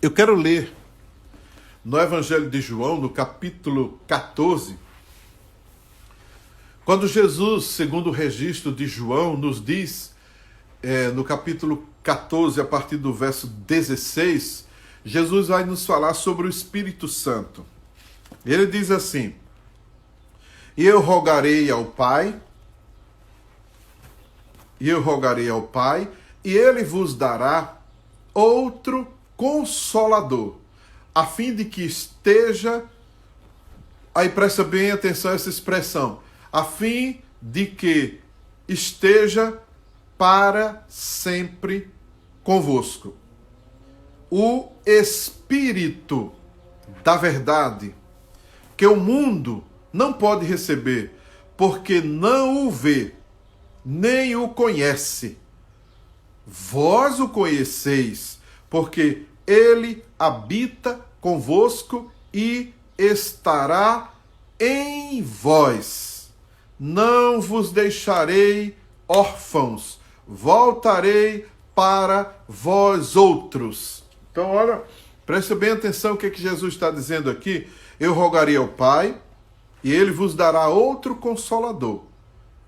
Eu quero ler no Evangelho de João, no capítulo 14, quando Jesus, segundo o registro de João, nos diz, no capítulo 14, a partir do verso 16, Jesus vai nos falar sobre o Espírito Santo. Ele diz assim: E eu rogarei ao Pai, e ele vos dará outro Consolador, a fim de que esteja, aí presta bem atenção a essa expressão, a fim de que esteja para sempre convosco. O Espírito da verdade, que o mundo não pode receber, porque não o vê, nem o conhece. Vós o conheceis, porque ele habita convosco e estará em vós. Não vos deixarei órfãos, voltarei para vós outros. Então, olha, preste bem atenção o que Jesus está dizendo aqui. Eu rogarei ao Pai, e ele vos dará outro Consolador,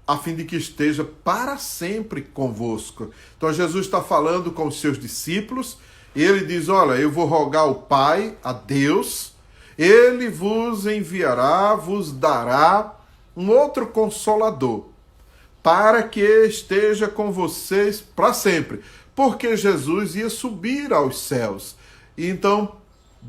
a fim de que esteja para sempre convosco. Então Jesus está falando com os seus discípulos, e ele diz, olha, eu vou rogar ao Pai, a Deus, ele vos enviará, vos dará um outro Consolador, para que esteja com vocês para sempre. Porque Jesus ia subir aos céus. E então,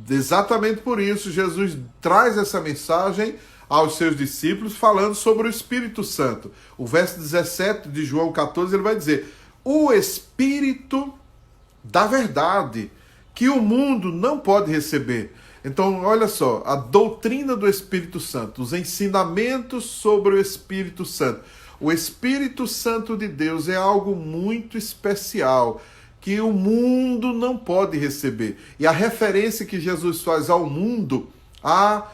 exatamente por isso, Jesus traz essa mensagem aos seus discípulos, falando sobre o Espírito Santo. O verso 17 de João 14, ele vai dizer, o Espírito da verdade, que o mundo não pode receber. Então, olha só, a doutrina do Espírito Santo, os ensinamentos sobre o Espírito Santo. O Espírito Santo de Deus é algo muito especial, que o mundo não pode receber. E a referência que Jesus faz ao mundo, a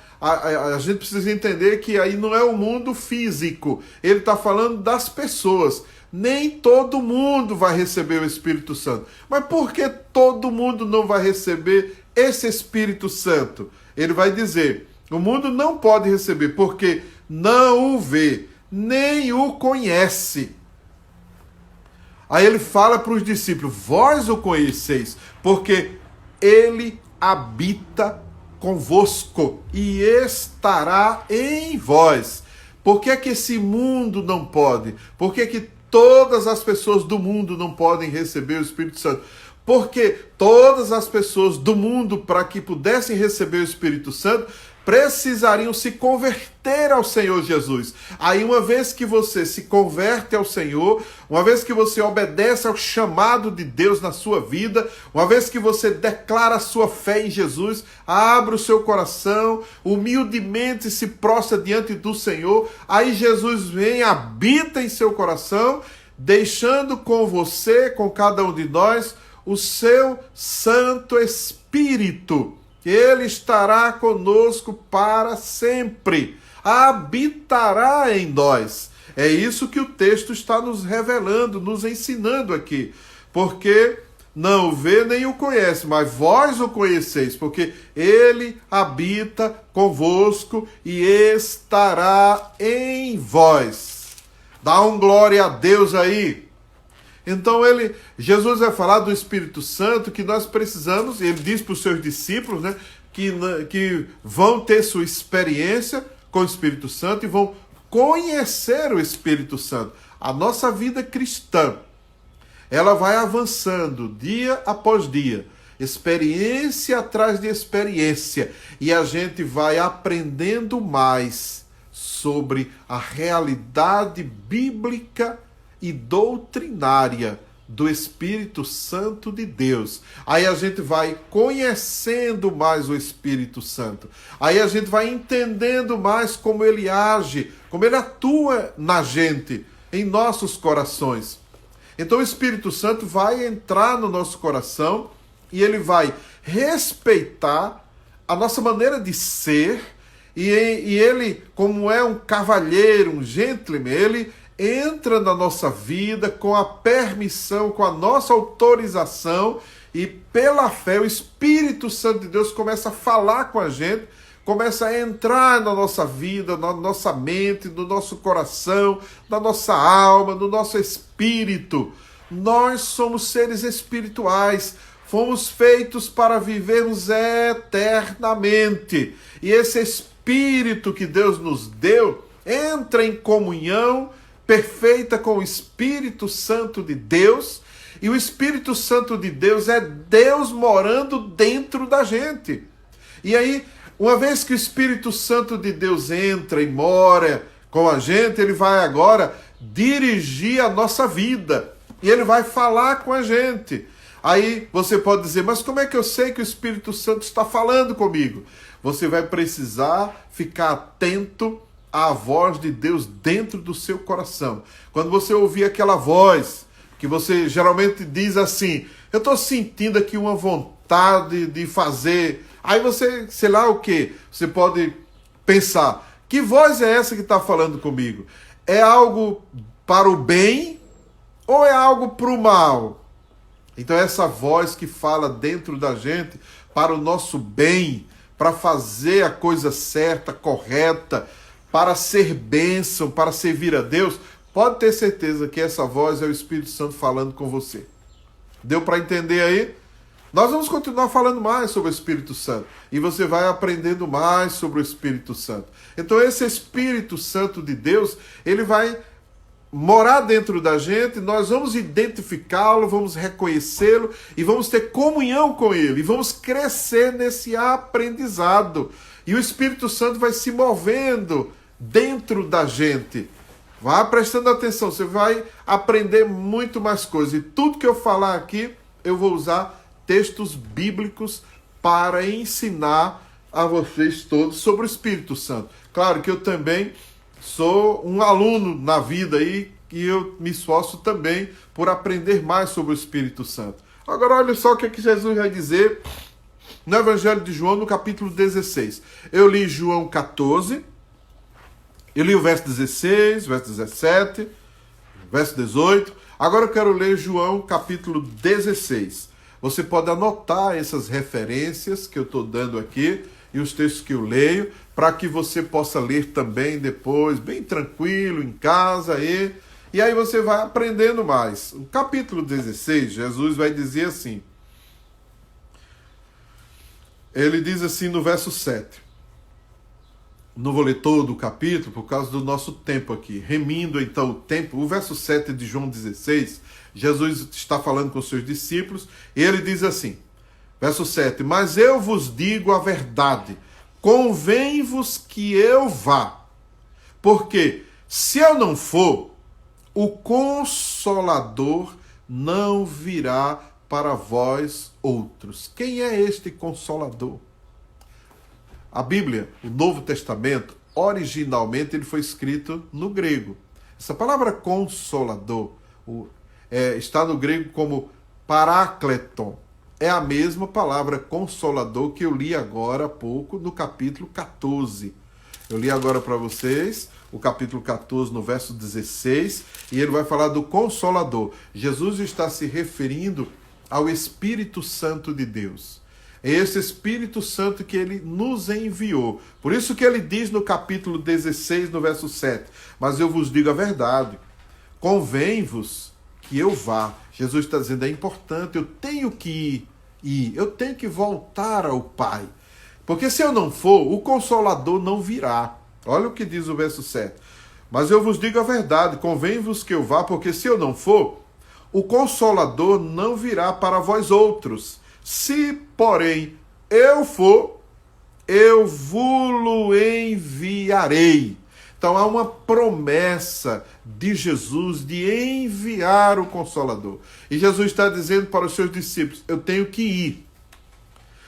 gente precisa entender que aí não é o mundo físico, ele está falando das pessoas. Nem todo mundo vai receber o Espírito Santo. Mas por que todo mundo não vai receber esse Espírito Santo? Ele vai dizer, o mundo não pode receber porque não o vê, nem o conhece. Aí ele fala para os discípulos, vós o conheceis, porque ele habita convosco e estará em vós. Por que é que esse mundo não pode? Por que é que todas as pessoas do mundo não podem receber o Espírito Santo? Porque todas as pessoas do mundo, para que pudessem receber o Espírito Santo, precisariam se converter ao Senhor Jesus. Aí, uma vez que você se converte ao Senhor, uma vez que você obedece ao chamado de Deus na sua vida, uma vez que você declara a sua fé em Jesus, abre o seu coração, humildemente se prostra diante do Senhor, aí Jesus vem, habita em seu coração, deixando com você, com cada um de nós, o seu Santo Espírito. Ele estará conosco para sempre, habitará em nós. É isso que o texto está nos revelando, nos ensinando aqui. Porque não o vê nem o conhece, mas vós o conheceis, porque ele habita convosco e estará em vós. Dá um glória a Deus aí. Então Jesus vai falar do Espírito Santo, que nós precisamos, ele diz para os seus discípulos, né, que vão ter sua experiência com o Espírito Santo e vão conhecer o Espírito Santo. A nossa vida cristã, ela vai avançando dia após dia, experiência atrás de experiência, e a gente vai aprendendo mais sobre a realidade bíblica e doutrinária do Espírito Santo de Deus. Aí a gente vai conhecendo mais o Espírito Santo. Aí a gente vai entendendo mais como ele age, como ele atua na gente, em nossos corações. Então o Espírito Santo vai entrar no nosso coração e ele vai respeitar a nossa maneira de ser, e ele, como é um cavalheiro, um gentleman, ele entra na nossa vida com a permissão, com a nossa autorização, e pela fé o Espírito Santo de Deus começa a falar com a gente, começa a entrar na nossa vida, na nossa mente, no nosso coração, na nossa alma, no nosso espírito. Nós somos seres espirituais, fomos feitos para vivermos eternamente. E esse Espírito que Deus nos deu entra em comunhão perfeita com o Espírito Santo de Deus. E o Espírito Santo de Deus é Deus morando dentro da gente. E aí, uma vez que o Espírito Santo de Deus entra e mora com a gente, ele vai agora dirigir a nossa vida. E ele vai falar com a gente. Aí você pode dizer, mas como é que eu sei que o Espírito Santo está falando comigo? Você vai precisar ficar atento à voz de Deus dentro do seu coração. Quando você ouvir aquela voz, que você geralmente diz assim, eu estou sentindo aqui uma vontade de fazer. Aí você, sei lá o que, você pode pensar, que voz é essa que está falando comigo? É algo para o bem ou é algo para o mal? Então essa voz que fala dentro da gente para o nosso bem, para fazer a coisa certa, correta, para ser bênção, para servir a Deus, pode ter certeza que essa voz é o Espírito Santo falando com você. Deu para entender aí? Nós vamos continuar falando mais sobre o Espírito Santo. E você vai aprendendo mais sobre o Espírito Santo. Então esse Espírito Santo de Deus, ele vai morar dentro da gente, nós vamos identificá-lo, vamos reconhecê-lo e vamos ter comunhão com ele. E vamos crescer nesse aprendizado. E o Espírito Santo vai se movendo dentro da gente. Vá prestando atenção, você vai aprender muito mais coisas. E tudo que eu falar aqui, eu vou usar textos bíblicos para ensinar a vocês todos sobre o Espírito Santo. Claro que eu também sou um aluno na vida aí e eu me esforço também por aprender mais sobre o Espírito Santo. Agora olha só o que Jesus vai dizer no Evangelho de João, no capítulo 16. Eu li João 14, eu li o verso 16, verso 17, verso 18. Agora eu quero ler João capítulo 16. Você pode anotar essas referências que eu estou dando aqui e os textos que eu leio, para que você possa ler também depois, bem tranquilo, em casa. E aí você vai aprendendo mais. No capítulo 16, Jesus vai dizer assim. Ele diz assim no verso 7. Não vou ler todo o capítulo por causa do nosso tempo aqui. Remindo então o tempo, o verso 7 de João 16, Jesus está falando com os seus discípulos e ele diz assim, verso 7, mas eu vos digo a verdade, convém-vos que eu vá, porque se eu não for, o Consolador não virá para vós outros. Quem é este Consolador? A Bíblia, o Novo Testamento, originalmente ele foi escrito no grego. Essa palavra Consolador está no grego como parakleton. É a mesma palavra Consolador que eu li agora há pouco no capítulo 14. Eu li agora para vocês o capítulo 14 no verso 16 e ele vai falar do Consolador. Jesus está se referindo ao Espírito Santo de Deus. É esse Espírito Santo que ele nos enviou. Por isso que ele diz no capítulo 16, no verso 7, mas eu vos digo a verdade, convém-vos que eu vá. Jesus está dizendo, é importante, eu tenho que ir, eu tenho que voltar ao Pai. Porque se eu não for, o Consolador não virá. Olha o que diz o verso 7. Mas eu vos digo a verdade, convém-vos que eu vá, porque se eu não for, o Consolador não virá para vós outros. Se, porém, eu for, eu vou-lo enviarei. Então há uma promessa de Jesus de enviar o Consolador. E Jesus está dizendo para os seus discípulos, eu tenho que ir.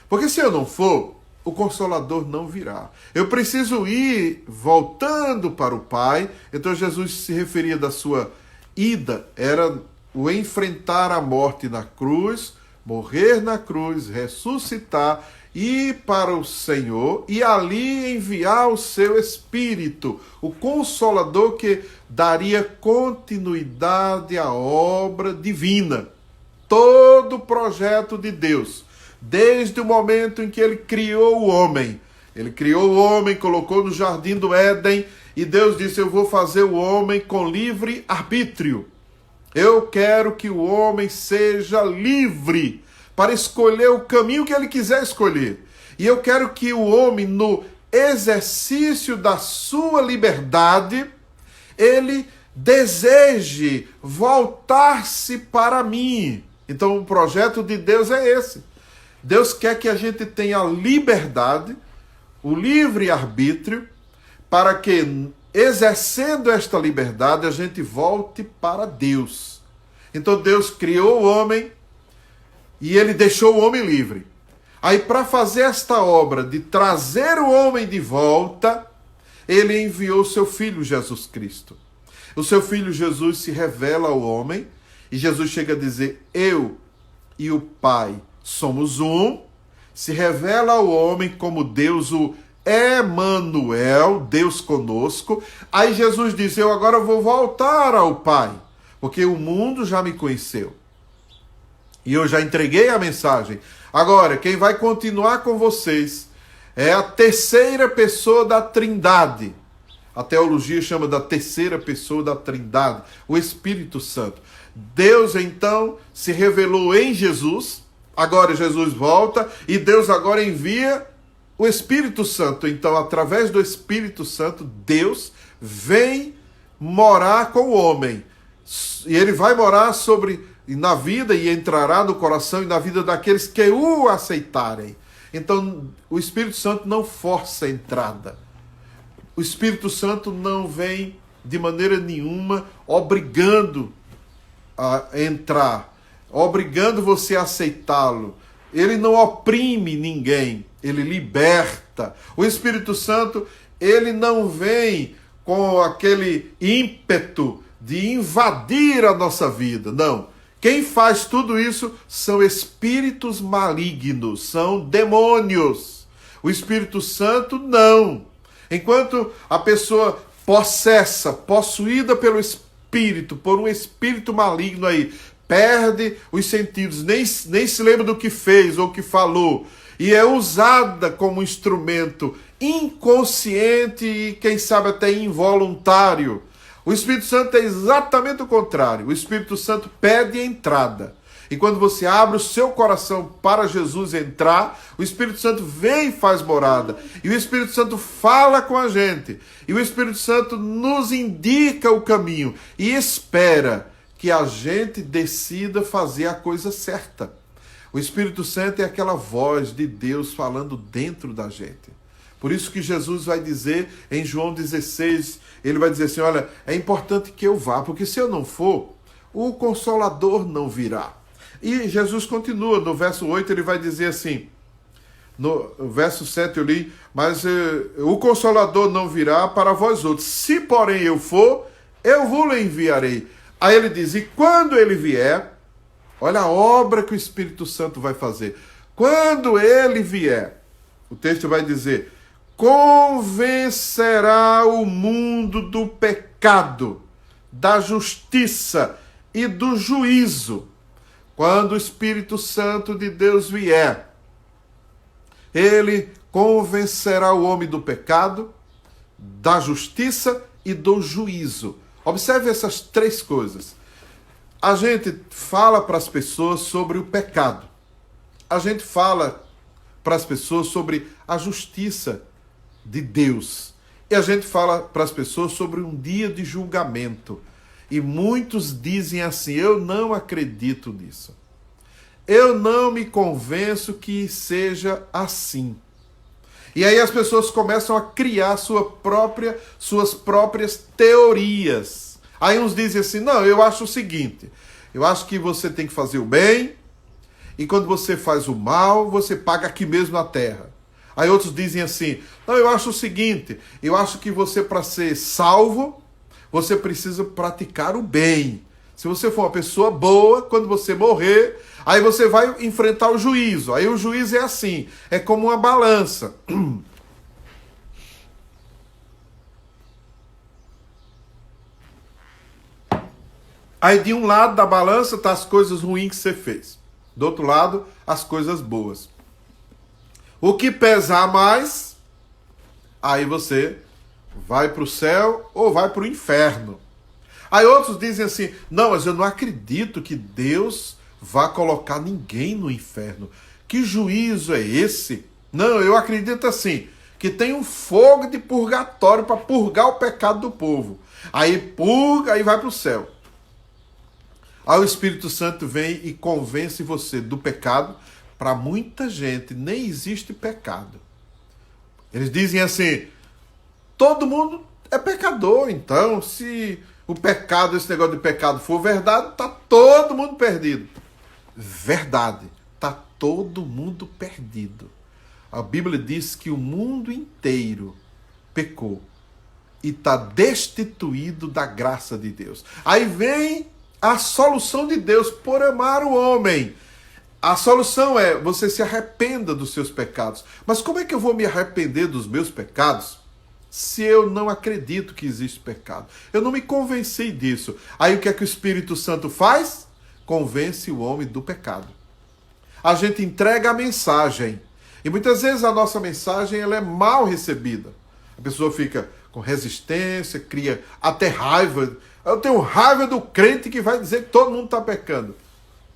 Porque se eu não for, o Consolador não virá. Eu preciso ir voltando para o Pai. Então Jesus se referia da sua ida, era o enfrentar a morte na cruz, morrer na cruz, ressuscitar, ir para o Senhor e ali enviar o seu Espírito, o Consolador que daria continuidade à obra divina. todo o projeto de Deus, desde o momento em que ele criou o homem. Ele criou o homem, colocou no jardim do Éden, e Deus disse: eu vou fazer o homem com livre arbítrio. Eu quero que o homem seja livre para escolher o caminho que ele quiser escolher. E eu quero que o homem, no exercício da sua liberdade, ele deseje voltar-se para mim. Então o projeto de Deus é esse. Deus quer que a gente tenha liberdade, o livre arbítrio, para que, exercendo esta liberdade, a gente volte para Deus. Então Deus criou o homem e ele deixou o homem livre. Aí, para fazer esta obra de trazer o homem de volta, ele enviou seu filho Jesus Cristo. O seu filho Jesus se revela ao homem e Jesus chega a dizer: eu e o Pai somos um. Se revela ao homem como Deus, o Emanuel, Deus conosco. Aí Jesus diz: eu agora vou voltar ao Pai, porque o mundo já me conheceu e eu já entreguei a mensagem. Agora, quem vai continuar com vocês é a terceira pessoa da Trindade. A teologia chama da terceira pessoa da Trindade, o Espírito Santo. Deus, então, se revelou em Jesus. Agora Jesus volta e Deus agora envia o Espírito Santo. Então, através do Espírito Santo, Deus vem morar com o homem. E ele vai morar na vida e entrará no coração e na vida daqueles que o aceitarem. Então, o Espírito Santo não força a entrada. O Espírito Santo não vem de maneira nenhuma obrigando a entrar, obrigando você a aceitá-lo. Ele não oprime ninguém, ele liberta. O Espírito Santo, ele não vem com aquele ímpeto de invadir a nossa vida, não. Quem faz tudo isso são espíritos malignos, são demônios. O Espírito Santo não. Enquanto a pessoa possuída pelo Espírito, por um espírito maligno aí, perde os sentidos, nem se lembra do que fez ou que falou, e é usada como instrumento inconsciente e, quem sabe, até involuntário. O Espírito Santo é exatamente o contrário. O Espírito Santo pede entrada. E quando você abre o seu coração para Jesus entrar, o Espírito Santo vem e faz morada. E o Espírito Santo fala com a gente. E o Espírito Santo nos indica o caminho e espera que a gente decida fazer a coisa certa. O Espírito Santo é aquela voz de Deus falando dentro da gente. Por isso que Jesus vai dizer em João 16, ele vai dizer assim: olha, é importante que eu vá, porque se eu não for, o Consolador não virá. E Jesus continua, no verso 8 ele vai dizer assim, no verso 7 eu li: mas o Consolador não virá para vós outros, se porém eu for, eu vos enviarei. Aí ele diz: e quando ele vier, olha a obra que o Espírito Santo vai fazer. Quando ele vier, o texto vai dizer: convencerá o mundo do pecado, da justiça e do juízo. Quando o Espírito Santo de Deus vier, ele convencerá o homem do pecado, da justiça e do juízo. Observe essas três coisas. A gente fala para as pessoas sobre o pecado. A gente fala para as pessoas sobre a justiça de Deus. E a gente fala para as pessoas sobre um dia de julgamento. E muitos dizem assim: eu não acredito nisso. Eu não me convenço que seja assim. E aí as pessoas começam a criar suas próprias teorias. Aí uns dizem assim: não, eu acho o seguinte, eu acho que você tem que fazer o bem, e quando você faz o mal, você paga aqui mesmo na terra. Aí outros dizem assim: não, eu acho o seguinte, eu acho que você, para ser salvo, você precisa praticar o bem. Se você for uma pessoa boa, quando você morrer, aí você vai enfrentar o juízo. Aí o juízo é assim, é como uma balança. Aí de um lado da balança tá as coisas ruins que você fez. Do outro lado, as coisas boas. O que pesar mais, aí você vai para o céu ou vai para o inferno. Aí outros dizem assim, não, mas eu não acredito que Deus vá colocar ninguém no inferno. Que juízo é esse? Não, eu acredito assim, que tem um fogo de purgatório para purgar o pecado do povo. Aí purga, aí vai para o céu. Aí o Espírito Santo vem e convence você do pecado. Para muita gente nem existe pecado. Eles dizem assim, todo mundo é pecador, então se o pecado, esse negócio de pecado for verdade, tá todo mundo perdido. Verdade, tá todo mundo perdido. A Bíblia diz que o mundo inteiro pecou e está destituído da graça de Deus. Aí vem a solução de Deus por amar o homem. A solução é, você se arrependa dos seus pecados. Mas como é que eu vou me arrepender dos meus pecados se eu não acredito que existe pecado? Eu não me convenci disso. Aí o que é que o Espírito Santo faz? Convence o homem do pecado. A gente entrega a mensagem. E muitas vezes a nossa mensagem ela é mal recebida. A pessoa fica com resistência, cria até raiva. Eu tenho raiva do crente que vai dizer que todo mundo está pecando.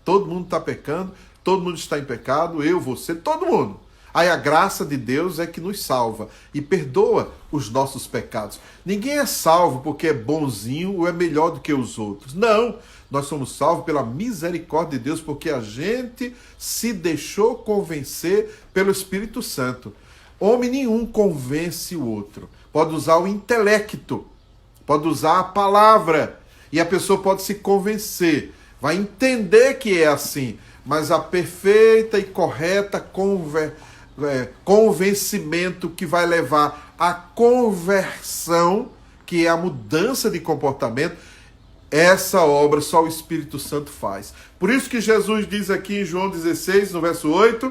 Todo mundo está pecando. Todo mundo está em pecado, eu, você, todo mundo. Aí a graça de Deus é que nos salva e perdoa os nossos pecados. Ninguém é salvo porque é bonzinho ou é melhor do que os outros. Não, nós somos salvos pela misericórdia de Deus porque a gente se deixou convencer pelo Espírito Santo. Homem nenhum convence o outro. Pode usar o intelecto, pode usar a palavra e a pessoa pode se convencer, vai entender que é assim. Mas a perfeita e correta convencimento que vai levar à conversão, que é a mudança de comportamento, essa obra só o Espírito Santo faz. Por isso que Jesus diz aqui em João 16, no verso 8,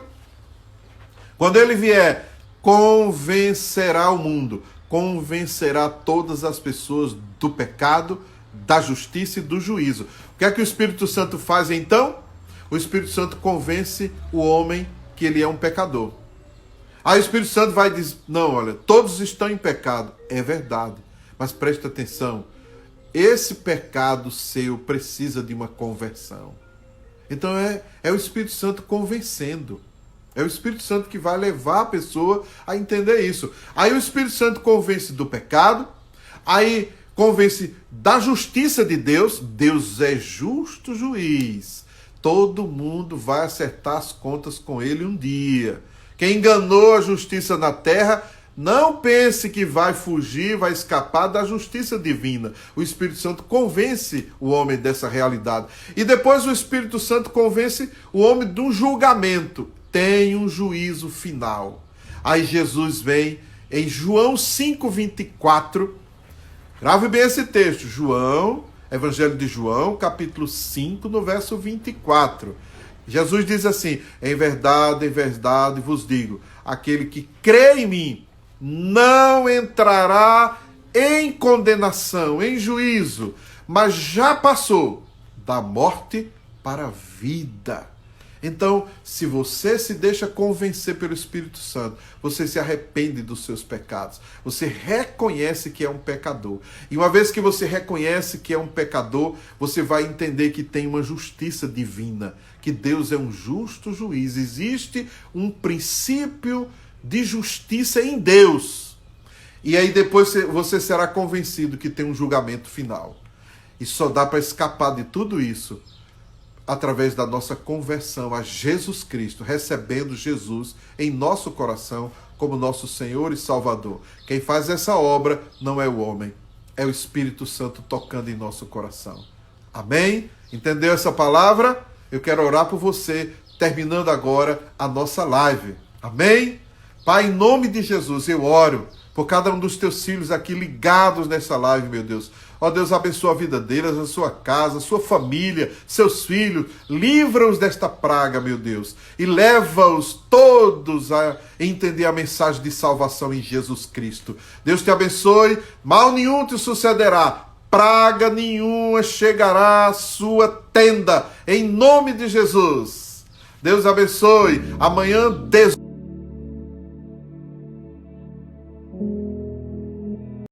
quando ele vier, convencerá o mundo, convencerá todas as pessoas do pecado, da justiça e do juízo. O que é que o Espírito Santo faz então? O Espírito Santo convence o homem que ele é um pecador. Aí o Espírito Santo vai dizer, não, olha, todos estão em pecado. É verdade, mas preste atenção, esse pecado seu precisa de uma conversão. Então é o Espírito Santo convencendo. É o Espírito Santo que vai levar a pessoa a entender isso. Aí o Espírito Santo convence do pecado, aí convence da justiça de Deus. Deus é justo juiz. Todo mundo vai acertar as contas com ele um dia. Quem enganou a justiça na terra, não pense que vai fugir, vai escapar da justiça divina. O Espírito Santo convence o homem dessa realidade. E depois o Espírito Santo convence o homem de um julgamento. Tem um juízo final. Aí Jesus vem em João 5:24. Grave bem esse texto. Evangelho de João, capítulo 5, no verso 24. Jesus diz assim, em verdade vos digo, aquele que crê em mim não entrará em condenação, em juízo, mas já passou da morte para a vida. Então, se você se deixa convencer pelo Espírito Santo, você se arrepende dos seus pecados. Você reconhece que é um pecador. E uma vez que você reconhece que é um pecador, você vai entender que tem uma justiça divina, que Deus é um justo juiz. Existe um princípio de justiça em Deus. E aí depois você será convencido que tem um julgamento final. E só dá para escapar de tudo isso através da nossa conversão a Jesus Cristo, recebendo Jesus em nosso coração como nosso Senhor e Salvador. Quem faz essa obra não é o homem, é o Espírito Santo tocando em nosso coração. Amém? Entendeu essa palavra? Eu quero orar por você, terminando agora a nossa live. Amém? Pai, em nome de Jesus, eu oro por cada um dos teus filhos aqui ligados nessa live, meu Deus. Ó Deus, abençoa a vida deles, a sua casa, a sua família, seus filhos. Livra-os desta praga, meu Deus. E leva-os todos a entender a mensagem de salvação em Jesus Cristo. Deus te abençoe. Mal nenhum te sucederá. praga nenhuma chegará à sua tenda, em nome de Jesus. Deus abençoe. Amanhã,